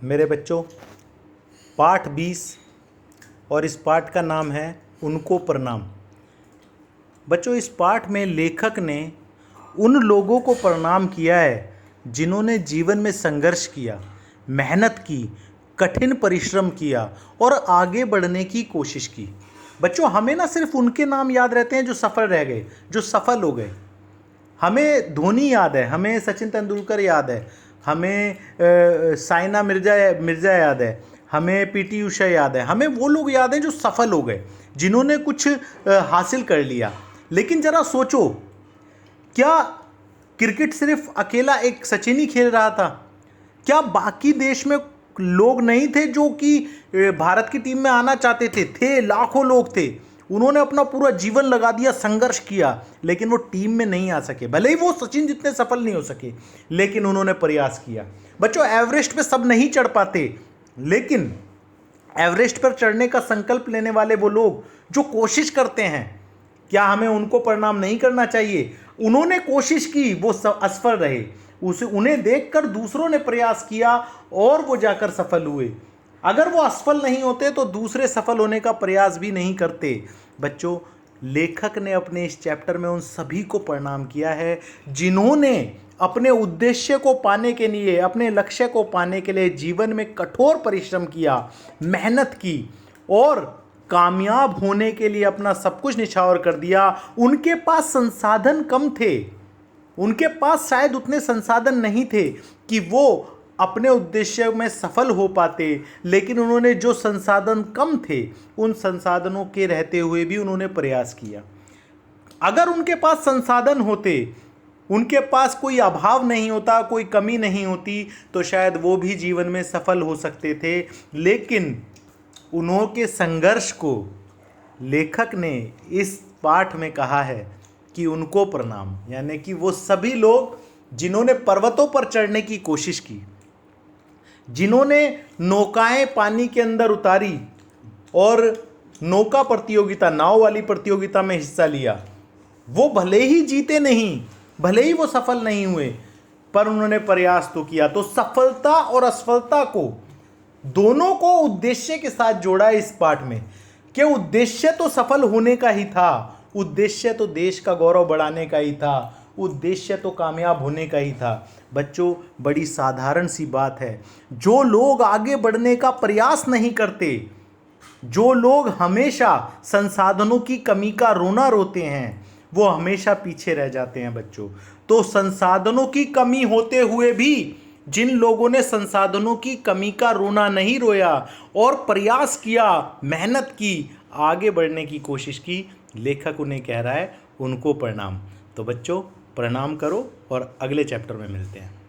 मेरे बच्चों, पाठ 20 और इस पाठ का नाम है उनको प्रणाम। बच्चों, इस पाठ में लेखक ने उन लोगों को प्रणाम किया है जिन्होंने जीवन में संघर्ष किया, मेहनत की, कठिन परिश्रम किया और आगे बढ़ने की कोशिश की। बच्चों, हमें ना सिर्फ उनके नाम याद रहते हैं जो सफल रह गए, जो सफल हो गए। हमें धोनी याद है, हमें सचिन तेंदुलकर याद है, हमें साइना मिर्जा याद है, हमें पीटी उषा याद है, हमें वो लोग याद हैं जो सफल हो गए, जिन्होंने कुछ हासिल कर लिया। लेकिन जरा सोचो, क्या क्रिकेट सिर्फ अकेला एक सचिन ही खेल रहा था? क्या बाकी देश में लोग नहीं थे जो कि भारत की टीम में आना चाहते थे? लाखों लोग थे। उन्होंने अपना पूरा जीवन लगा दिया, संघर्ष किया, लेकिन वो टीम में नहीं आ सके। भले ही वो सचिन जितने सफल नहीं हो सके, लेकिन उन्होंने प्रयास किया। बच्चों, एवरेस्ट पे सब नहीं चढ़ पाते, लेकिन एवरेस्ट पर चढ़ने का संकल्प लेने वाले वो लोग जो कोशिश करते हैं, क्या हमें उनको प्रणाम नहीं करना चाहिए? उन्होंने कोशिश की, वो असफल रहे, उन्हें देखकर दूसरों ने प्रयास किया और वो जाकर सफल हुए। अगर वो असफल नहीं होते तो दूसरे सफल होने का प्रयास भी नहीं करते। बच्चों, लेखक ने अपने इस चैप्टर में उन सभी को प्रणाम किया है जिन्होंने अपने उद्देश्य को पाने के लिए, अपने लक्ष्य को पाने के लिए जीवन में कठोर परिश्रम किया, मेहनत की और कामयाब होने के लिए अपना सब कुछ निछावर कर दिया। उनके पास संसाधन कम थे, उनके पास शायद उतने संसाधन नहीं थे कि वो अपने उद्देश्य में सफल हो पाते, लेकिन उन्होंने जो संसाधन कम थे, उन संसाधनों के रहते हुए भी उन्होंने प्रयास किया। अगर उनके पास संसाधन होते, उनके पास कोई अभाव नहीं होता, कोई कमी नहीं होती, तो शायद वो भी जीवन में सफल हो सकते थे। लेकिन उन्होंने संघर्ष को लेखक ने इस पाठ में कहा है कि उनको प्रणाम, यानी कि वो सभी लोग जिन्होंने पर्वतों पर चढ़ने की कोशिश की, जिन्होंने नौकाएं पानी के अंदर उतारी और नौका प्रतियोगिता, नाव वाली प्रतियोगिता में हिस्सा लिया, वो भले ही जीते नहीं, भले ही वो सफल नहीं हुए, पर उन्होंने प्रयास तो किया। तो सफलता और असफलता को, दोनों को उद्देश्य के साथ जोड़ा इस पाठ में कि उद्देश्य तो सफल होने का ही था, उद्देश्य तो देश का गौरव बढ़ाने का ही था, उद्देश्य तो कामयाब होने का ही था। बच्चों, बड़ी साधारण सी बात है, जो लोग आगे बढ़ने का प्रयास नहीं करते, जो लोग हमेशा संसाधनों की कमी का रोना रोते हैं, वो हमेशा पीछे रह जाते हैं। बच्चों, तो संसाधनों की कमी होते हुए भी जिन लोगों ने संसाधनों की कमी का रोना नहीं रोया और प्रयास किया, मेहनत की, आगे बढ़ने की कोशिश की, लेखक उन्हें कह रहा है उनको प्रणाम। तो बच्चों, प्रणाम करो और अगले चैप्टर में मिलते हैं।